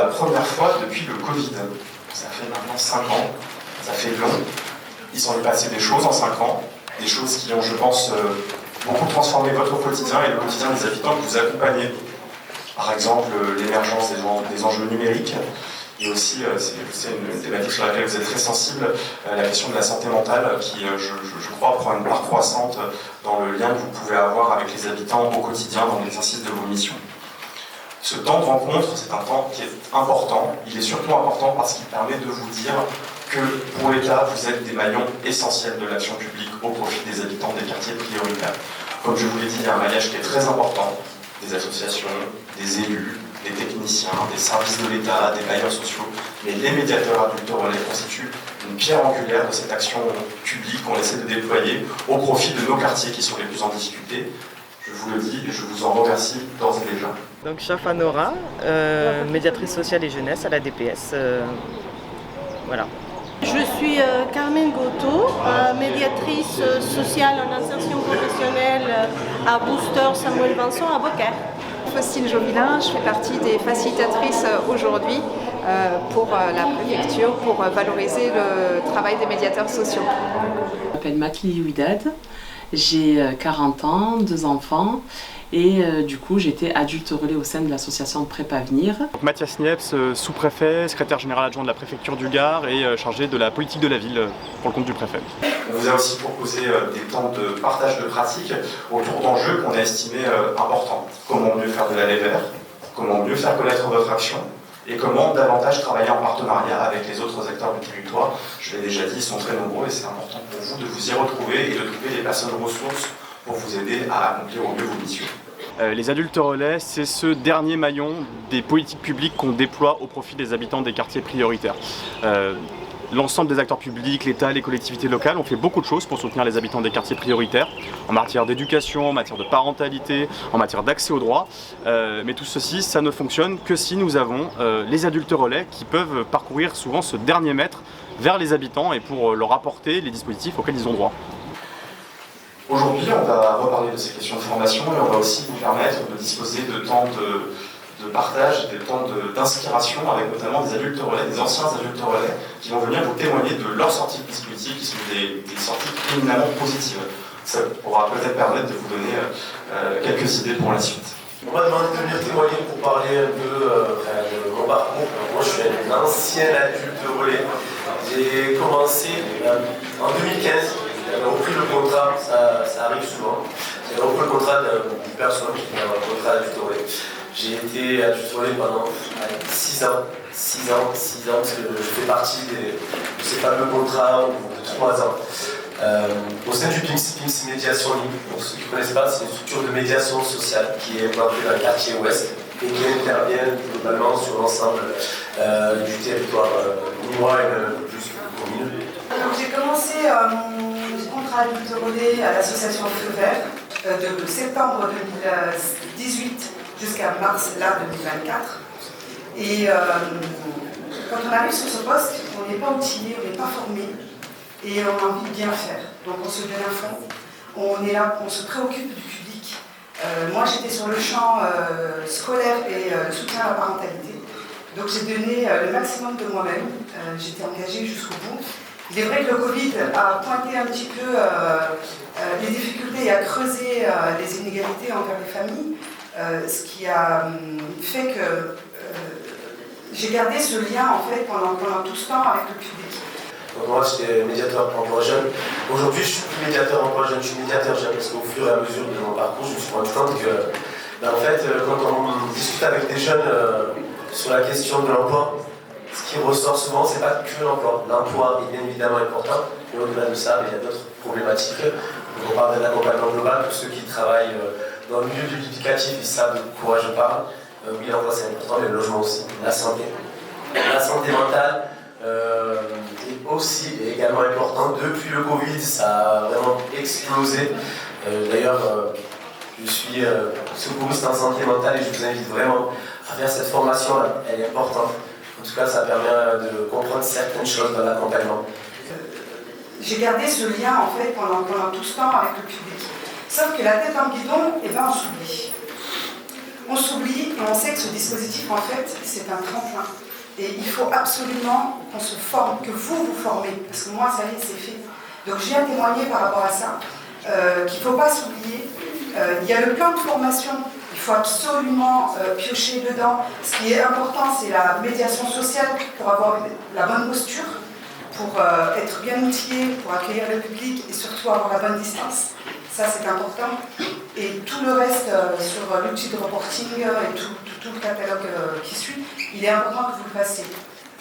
première fois depuis le Covid. Ça fait maintenant 5 ans, ça fait long. Il s'en est passé des choses en 5 ans, des choses qui ont, je pense, beaucoup transformé votre quotidien et le quotidien des habitants que vous accompagnez. Par exemple, l'émergence des enjeux numériques, et aussi, c'est une thématique sur laquelle vous êtes très sensible, la question de la santé mentale, qui, je crois, prend une part croissante dans le lien que vous pouvez avoir avec les habitants au quotidien dans l'exercice de vos missions. Ce temps de rencontre, c'est un temps qui est important. Il est surtout important parce qu'il permet de vous dire que pour l'État, vous êtes des maillons essentiels de l'action publique au profit des habitants des quartiers prioritaires. Comme je vous l'ai dit, il y a un maillage qui est très important, des associations, des élus, des techniciens, des services de l'État, des bailleurs sociaux, mais les médiateurs adultes relais constituent une pierre angulaire de cette action publique qu'on essaie de déployer au profit de nos quartiers qui sont les plus en difficulté. Je vous le dis et je vous en remercie d'ores et déjà. Donc Chafa Nora, médiatrice sociale et jeunesse à la DPS. Voilà. Je suis Carmen Goto, médiatrice sociale en insertion professionnelle à Booster Samuel Vincent à Beaucaire. Faustine Jovilin, je fais partie des facilitatrices aujourd'hui pour la préfecture pour valoriser le travail des médiateurs sociaux. Je m'appelle Matli Ouidad, j'ai 40 ans, 2 enfants. Et du coup, j'étais adulte relais au sein de l'association Prépavenir. Mathias Niepce, sous-préfet, secrétaire général adjoint de la préfecture du Gard et chargé de la politique de la ville pour le compte du préfet. On vous a aussi proposé des temps de partage de pratiques autour d'enjeux qu'on a estimés importants. Comment mieux faire de l'aller vert, comment mieux faire connaître votre action et comment davantage travailler en partenariat avec les autres acteurs du territoire. Je l'ai déjà dit, ils sont très nombreux et c'est important pour vous de vous y retrouver et de trouver des personnes ressources pour vous aider à accomplir au mieux vos missions. Les adultes relais, c'est ce dernier maillon des politiques publiques qu'on déploie au profit des habitants des quartiers prioritaires. L'ensemble des acteurs publics, l'État, les collectivités locales ont fait beaucoup de choses pour soutenir les habitants des quartiers prioritaires en matière d'éducation, en matière de parentalité, en matière d'accès aux droits. Mais tout ceci, ça ne fonctionne que si nous avons les adultes relais qui peuvent parcourir souvent ce dernier mètre vers les habitants et pour leur apporter les dispositifs auxquels ils ont droit. Aujourd'hui, on va reparler de ces questions de formation et on va aussi vous permettre de disposer de temps de partage, des temps d'inspiration avec notamment des adultes relais, des anciens adultes relais qui vont venir vous témoigner de leurs sorties de dispositifs qui sont des sorties éminemment positives. Ça pourra peut-être permettre de vous donner quelques idées pour la suite. On m'a demandé de venir témoigner pour parler un peu de mon parcours. Moi, je suis un ancien adulte relais. J'ai commencé en 2015. J'avais repris le contrat, ça arrive souvent. J'avais repris le contrat d'une personne qui avait un contrat adulte relais. J'ai été adulte relais pendant 6 ans. 6 ans, parce que je fais partie de ces fameux contrats de 3 ans. Au sein du PIMS Médiation Libre, pour ceux qui ne connaissent pas, c'est une structure de médiation sociale qui est implantée dans le quartier ouest et qui intervient globalement sur l'ensemble du territoire lillois et même un peu plus que commune. J'ai commencé mon contrat adulte relais à l'association Feu Vert de septembre 2018 jusqu'à mars 2024. Et quand on arrive sur ce poste, on n'est pas outillé, on n'est pas formé et on a envie de bien faire. Donc on se donne à fond, on est là, on se préoccupe du public. Moi j'étais sur le champ scolaire et le soutien à la parentalité. Donc j'ai donné le maximum de moi-même, j'étais engagée jusqu'au bout. Il est vrai que le Covid a pointé un petit peu les difficultés et a creusé les inégalités envers les familles, ce qui a fait que j'ai gardé ce lien en fait pendant tout ce temps avec le public. Donc moi j'étais médiateur emploi jeune. Aujourd'hui je suis plus médiateur emploi jeune, je suis médiateur jeune parce qu'au fur et à mesure de mon parcours je me suis rendu compte que en fait quand on discute avec des jeunes sur la question de l'emploi, ce qui ressort souvent c'est pas que l'emploi. L'emploi est bien évidemment important, mais au-delà de ça il y a d'autres problématiques. Donc, on parle de l'accompagnement global, tous ceux qui travaillent dans le milieu de l'éducatif, ils savent de quoi je parle. Oui, l'emploi c'est important, mais le logement aussi, la santé. La santé mentale est aussi et également importante. Depuis le Covid, ça a vraiment explosé. D'ailleurs, je suis secouriste en santé mentale et je vous invite vraiment à faire cette formation-là. Elle est importante. En tout cas, ça permet de comprendre certaines choses dans l'accompagnement. J'ai gardé ce lien en fait pendant tout ce temps avec le public. Sauf que la tête en guidon, on s'oublie. On s'oublie et on sait que ce dispositif, en fait, c'est un tremplin. Et il faut absolument qu'on se forme, que vous vous formez, parce que moi, ça y est, c'est fait. Donc je viens témoigner par rapport à ça, qu'il ne faut pas s'oublier. Il y a le plan de formation, il faut absolument piocher dedans. Ce qui est important, c'est la médiation sociale pour avoir la bonne posture, pour être bien outillé, pour accueillir le public et surtout avoir la bonne distance. Ça, c'est important. Et tout le reste sur l'outil de reporting et tout le catalogue qui suit, il est important que vous le fassiez.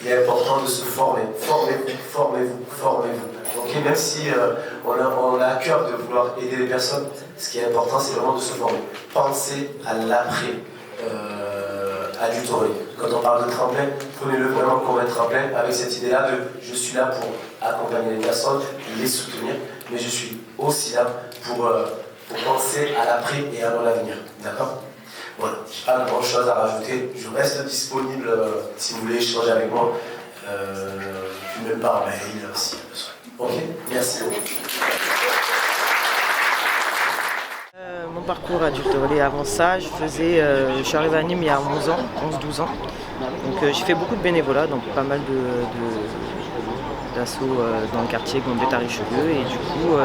Il est important de se former. Formez-vous. Okay, même si on a à cœur de vouloir aider les personnes, ce qui est important, c'est vraiment de se former. Pensez à l'après adultéré. Quand on parle de tremplin, prenez-le vraiment comme un tremplin avec cette idée-là de je suis là pour accompagner les personnes, les soutenir, mais je suis aussi là pour penser à l'après et à l'avenir. D'accord ? Voilà, pas de grand-chose à rajouter. Je reste disponible si vous voulez échanger avec moi, même par mail si besoin. Ok, merci beaucoup. Mon parcours adulte relais, avant ça, je suis arrivée à Nîmes il y a 11-12 ans. Donc j'ai fait beaucoup de bénévolat, donc pas mal d'assauts dans le quartier Gambetta-Richelieu, et du coup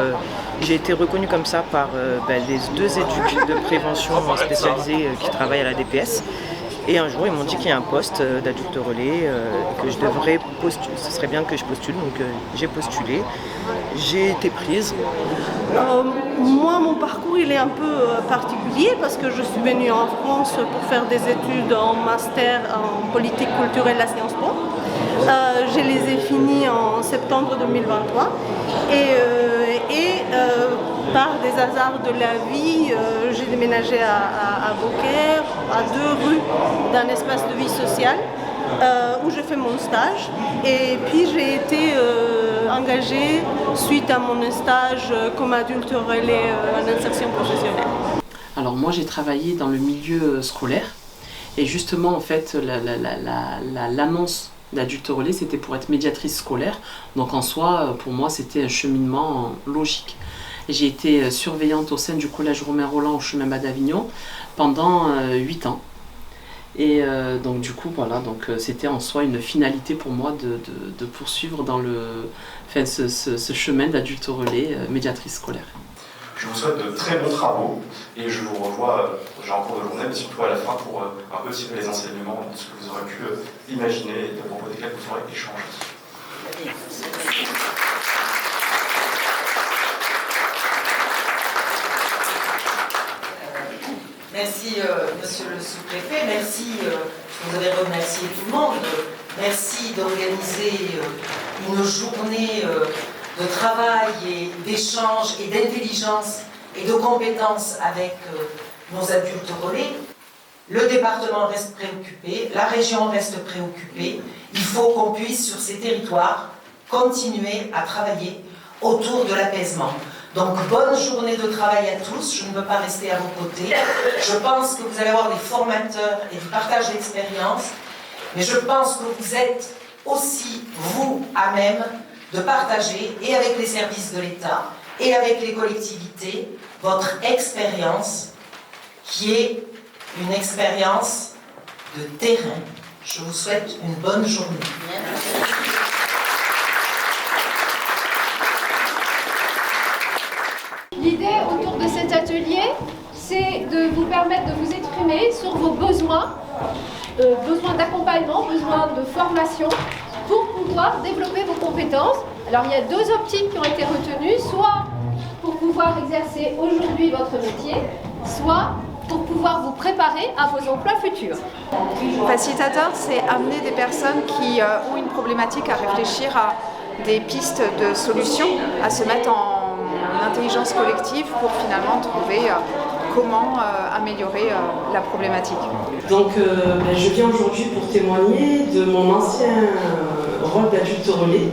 j'ai été reconnue comme ça par les 2 éducs de prévention spécialisés qui travaillent à la DPS. Et un jour ils m'ont dit qu'il y a un poste d'adulte relais, que je devrais postuler, ce serait bien que je postule, donc j'ai postulé, j'ai été prise. Moi, mon parcours il est un peu particulier parce que je suis venue en France pour faire des études en master en politique culturelle à Sciences Po. Je les ai finis en septembre 2023 et par des hasards de la vie, j'ai déménagé à Beaucaire, à 2 rues d'un espace de vie sociale où je fais mon stage. Et puis j'ai été engagée suite à mon stage comme adulte relais en insertion professionnelle. Alors moi j'ai travaillé dans le milieu scolaire et justement en fait l'annonce d'adulte relais c'était pour être médiatrice scolaire, donc en soi pour moi c'était un cheminement logique. J'ai été surveillante au sein du collège Romain Rolland au chemin bas d'Avignon pendant 8 ans. Et donc du coup voilà, donc c'était en soi une finalité pour moi de poursuivre dans ce chemin d'adulte relais médiatrice scolaire. Je vous souhaite de très bons travaux et je vous revois en cours de journée, mais surtout à la fin pour un peu tirer les enseignements de ce que vous aurez pu imaginer et de propos desquels vous aurez échangé. Merci Monsieur le sous-préfet, merci, vous avez remercié tout le monde, merci d'organiser une journée de travail et d'échange et d'intelligence et de compétences avec nos adultes relais. Le département reste préoccupé, la région reste préoccupée, il faut qu'on puisse sur ces territoires continuer à travailler autour de l'apaisement. Donc, bonne journée de travail à tous. Je ne veux pas rester à vos côtés. Je pense que vous allez avoir des formateurs et du partage d'expérience. Mais je pense que vous êtes aussi, vous, à même de partager, et avec les services de l'État, et avec les collectivités, votre expérience, qui est une expérience de terrain. Je vous souhaite une bonne journée. L'idée autour de cet atelier, c'est de vous permettre de vous exprimer sur vos besoins, besoins d'accompagnement, besoins de formation, pour pouvoir développer vos compétences. Alors il y a 2 optiques qui ont été retenues, soit pour pouvoir exercer aujourd'hui votre métier, soit pour pouvoir vous préparer à vos emplois futurs. Facilitateur, c'est amener des personnes qui ont une problématique à réfléchir à des pistes de solutions, à se mettre en intelligence collective pour finalement trouver comment améliorer la problématique. Donc je viens aujourd'hui pour témoigner de mon ancien rôle d'adulte relais.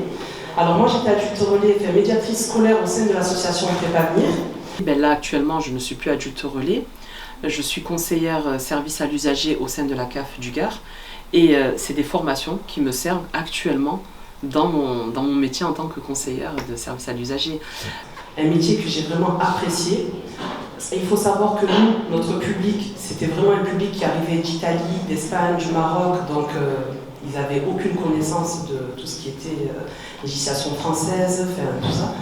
Alors moi j'étais adulte relais, médiatrice scolaire au sein de l'association Prépavenir. Là actuellement je ne suis plus adulte relais, je suis conseillère service à l'usager au sein de la CAF du Gard et c'est des formations qui me servent actuellement dans mon métier en tant que conseillère de service à l'usager. Un métier que j'ai vraiment apprécié, il faut savoir que nous, notre public, c'était vraiment un public qui arrivait d'Italie, d'Espagne, du Maroc, donc ils n'avaient aucune connaissance de tout ce qui était législation française, tout ça.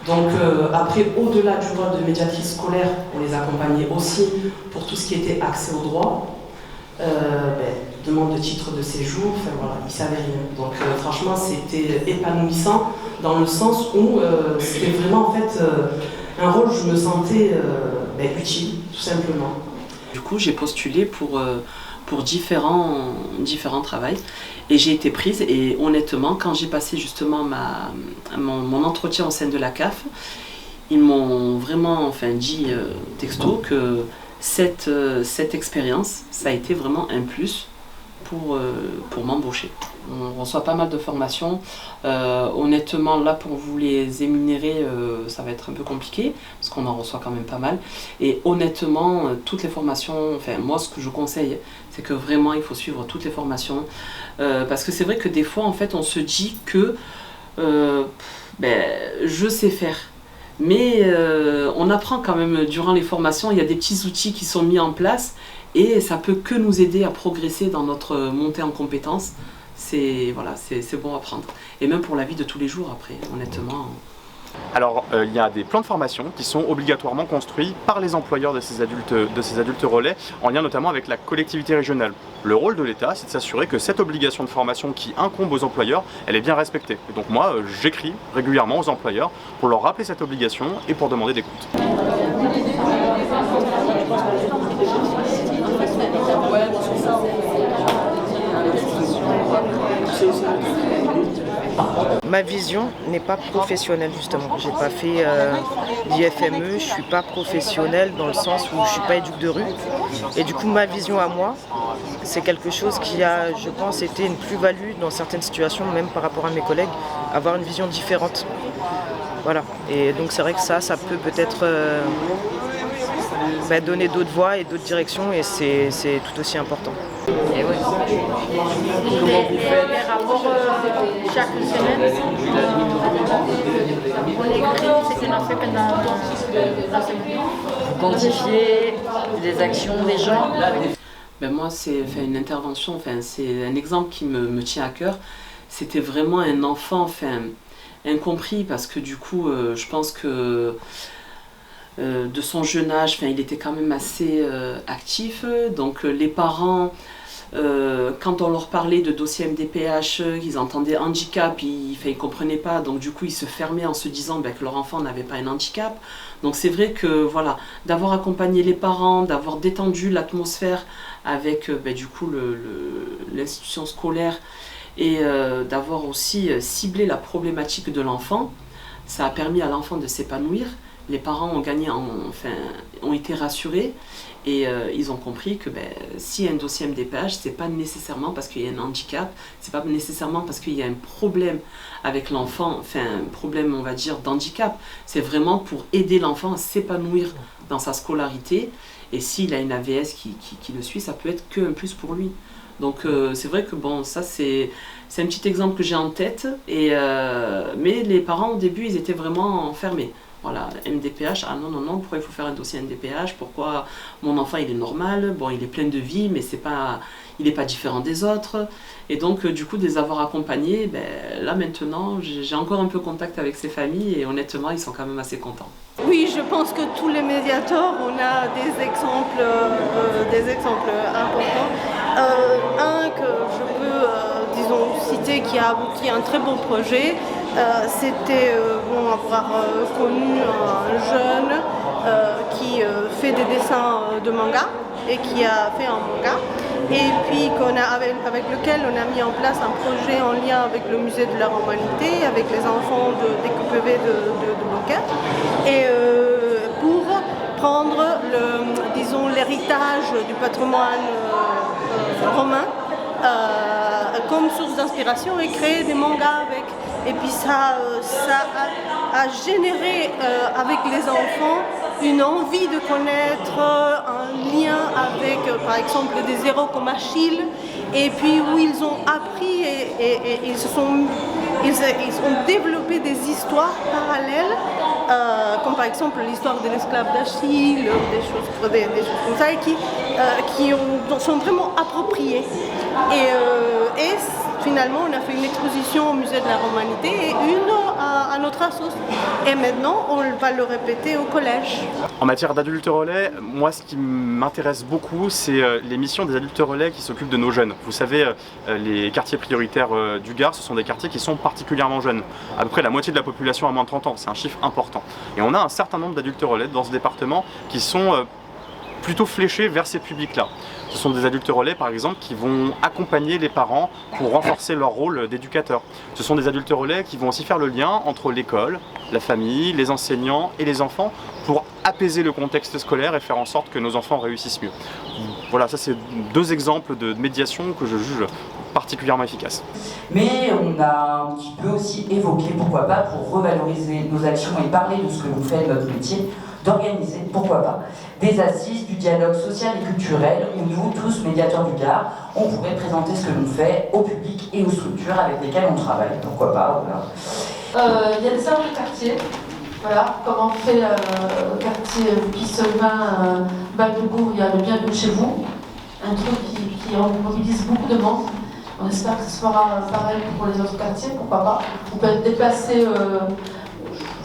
Donc après, au-delà du rôle de médiatrice scolaire, on les accompagnait aussi pour tout ce qui était accès au droit, demande de titre de séjour, voilà, ils ne savaient rien. Donc franchement, c'était épanouissant dans le sens où c'était vraiment en fait un rôle où je me sentais utile, tout simplement. Du coup, j'ai postulé pour différents travails et j'ai été prise. Et honnêtement, quand j'ai passé justement mon entretien au sein de la CAF, ils m'ont vraiment dit texto que cette expérience, ça a été vraiment un plus pour m'embaucher. On reçoit pas mal de formations. Honnêtement, là, pour vous les énumérer, ça va être un peu compliqué, parce qu'on en reçoit quand même pas mal. Et honnêtement, toutes les formations, moi, ce que je conseille, c'est que vraiment, il faut suivre toutes les formations. Parce que c'est vrai que des fois, en fait, on se dit que je sais faire. Mais on apprend quand même durant les formations, il y a des petits outils qui sont mis en place et ça peut que nous aider à progresser dans notre montée en compétences. C'est bon à prendre. Et même pour la vie de tous les jours après, honnêtement. Alors, il y a des plans de formation qui sont obligatoirement construits par les employeurs de ces adultes relais, en lien notamment avec la collectivité régionale. Le rôle de l'État, c'est de s'assurer que cette obligation de formation qui incombe aux employeurs, elle est bien respectée. Et donc moi, j'écris régulièrement aux employeurs pour leur rappeler cette obligation et pour demander des comptes. Ma vision n'est pas professionnelle justement. J'ai pas fait l'IFME, je suis pas professionnelle dans le sens où je suis pas éduque de rue. Et du coup ma vision à moi, c'est quelque chose qui a, je pense, été une plus-value dans certaines situations, même par rapport à mes collègues, avoir une vision différente. Voilà. Et donc c'est vrai que ça peut peut-être donner d'autres voies et d'autres directions et c'est tout aussi important. Et ouais. Comment vous faites les rapports chaque semaine? On écrit ce qu'on a fait pendant la semaine. Vous quantifiez les actions des gens? Moi, c'est une intervention, c'est un exemple qui me tient à cœur. C'était vraiment un enfant incompris parce que du coup, je pense que de son jeune âge, il était quand même assez actif. Donc les parents, quand on leur parlait de dossier MDPH, ils entendaient handicap, ils ne comprenaient pas, donc du coup ils se fermaient en se disant que leur enfant n'avait pas un handicap. Donc c'est vrai que voilà, d'avoir accompagné les parents, d'avoir détendu l'atmosphère avec du coup l'institution scolaire et d'avoir aussi ciblé la problématique de l'enfant, ça a permis à l'enfant de s'épanouir. Les parents ont gagné, ont été rassurés et ils ont compris que s'il y a un dossier MDPH, c'est pas nécessairement parce qu'il y a un handicap, c'est pas nécessairement parce qu'il y a un problème avec l'enfant, un problème on va dire d'handicap, c'est vraiment pour aider l'enfant à s'épanouir dans sa scolarité et s'il a une AVS qui le suit, ça peut être qu'un plus pour lui. Donc c'est vrai que ça c'est un petit exemple que j'ai en tête, mais les parents au début ils étaient vraiment fermés. Voilà, MDPH, ah non, pourquoi il faut faire un dossier MDPH, pourquoi mon enfant il est normal, il est plein de vie, mais il n'est pas différent des autres. Et donc du coup de les avoir accompagnés, là maintenant j'ai encore un peu contact avec ces familles et honnêtement ils sont quand même assez contents. Oui, je pense que tous les médiateurs, on a des exemples importants. Un que je peux, citer qui a abouti à un très beau projet, c'était avoir connu un jeune qui fait des dessins de manga et qui a fait un manga et puis avec lequel on a mis en place un projet en lien avec le musée de l'art humanité, avec les enfants des QPV de Beaucaire et pour prendre l'héritage du patrimoine romain comme source d'inspiration et créer des mangas avec. Et puis ça a généré avec les enfants une envie de connaître, un lien avec par exemple des héros comme Achille, et puis où ils ont appris et ils se sont ils ont développé des histoires parallèles, comme par exemple l'histoire de l'esclave d'Achille, des choses comme ça, et qui sont vraiment appropriées. Et finalement, on a fait une exposition au musée de la Romanité et une à notre assos. Et maintenant, on va le répéter au collège. En matière d'adultes relais, moi ce qui m'intéresse beaucoup, c'est les missions des adultes relais qui s'occupent de nos jeunes. Vous savez, les quartiers prioritaires du Gard, ce sont des quartiers qui sont particulièrement jeunes. À peu près la moitié de la population a moins de 30 ans, c'est un chiffre important. Et on a un certain nombre d'adultes relais dans ce département qui sont plutôt fléchés vers ces publics-là. Ce sont des adultes relais, par exemple, qui vont accompagner les parents pour renforcer leur rôle d'éducateur. Ce sont des adultes relais qui vont aussi faire le lien entre l'école, la famille, les enseignants et les enfants pour apaiser le contexte scolaire et faire en sorte que nos enfants réussissent mieux. Voilà, ça c'est 2 exemples de médiation que je juge particulièrement efficaces. Mais on a un petit peu aussi évoqué, pourquoi pas, pour revaloriser nos actions et parler de ce que l'on fait de notre métier, d'organiser, pourquoi pas, des assises du dialogue social et culturel où nous, tous médiateurs du Gard, on pourrait présenter ce que l'on fait au public et aux structures avec lesquelles on travaille, pourquoi pas, voilà. Il y a des salles de quartier, voilà, comme on fait quartier Pisselvin, Val-de-Bourg, il y a le Bienvenu chez vous, un truc qui mobilise beaucoup de monde. On espère que ce sera pareil pour les autres quartiers, pourquoi pas. On peut être déplacé,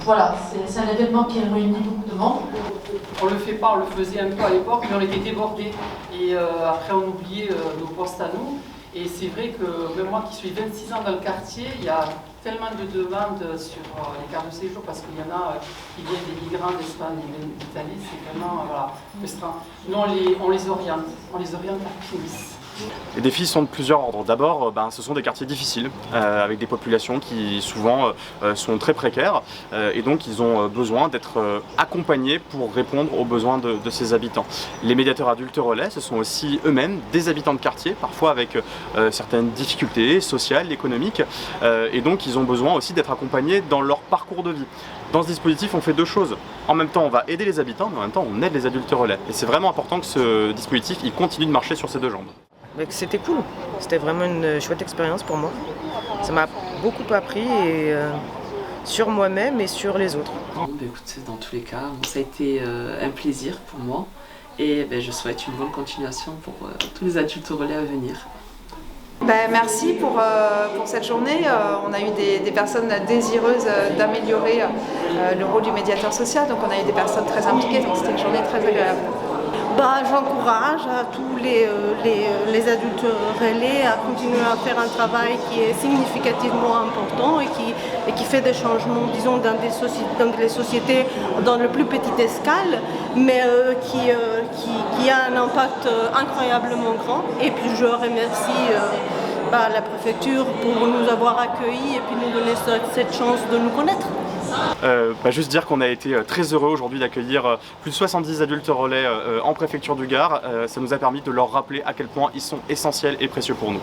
voilà, c'est un événement qui réunit beaucoup de monde. On le fait pas, on le faisait un peu à l'époque, mais on était débordés. Et après on oubliait nos postes à nous. Et c'est vrai que même moi qui suis 26 ans dans le quartier, il y a tellement de demandes sur les cartes de séjour parce qu'il y en a qui viennent des migrants d'Espagne et d'Italie, c'est vraiment voilà, frustrant. Nous on les oriente à Finis. Les défis sont de plusieurs ordres. D'abord, ce sont des quartiers difficiles, avec des populations qui souvent sont très précaires, et donc ils ont besoin d'être accompagnés pour répondre aux besoins de ces habitants. Les médiateurs adultes relais, ce sont aussi eux-mêmes des habitants de quartier, parfois avec certaines difficultés sociales, économiques, et donc ils ont besoin aussi d'être accompagnés dans leur parcours de vie. Dans ce dispositif, on fait 2 choses. En même temps, on va aider les habitants, mais en même temps, on aide les adultes relais. Et c'est vraiment important que ce dispositif il continue de marcher sur ses 2 jambes. C'était cool, c'était vraiment une chouette expérience pour moi. Ça m'a beaucoup appris et, sur moi-même et sur les autres. Écoute, dans tous les cas, ça a été un plaisir pour moi et je souhaite une bonne continuation pour tous les adultes relais à venir. Merci pour cette journée. On a eu des personnes désireuses d'améliorer le rôle du médiateur social, donc on a eu des personnes très impliquées, donc c'était une journée très agréable. J'encourage à tous les adultes relais à continuer à faire un travail qui est significativement important et qui fait des changements, disons, dans les sociétés dans le plus petite escale, mais qui a un impact incroyablement grand. Et puis je remercie la préfecture pour nous avoir accueillis et puis nous donner cette chance de nous connaître. Juste dire qu'on a été très heureux aujourd'hui d'accueillir plus de 70 adultes relais en préfecture du Gard. Ça nous a permis de leur rappeler à quel point ils sont essentiels et précieux pour nous.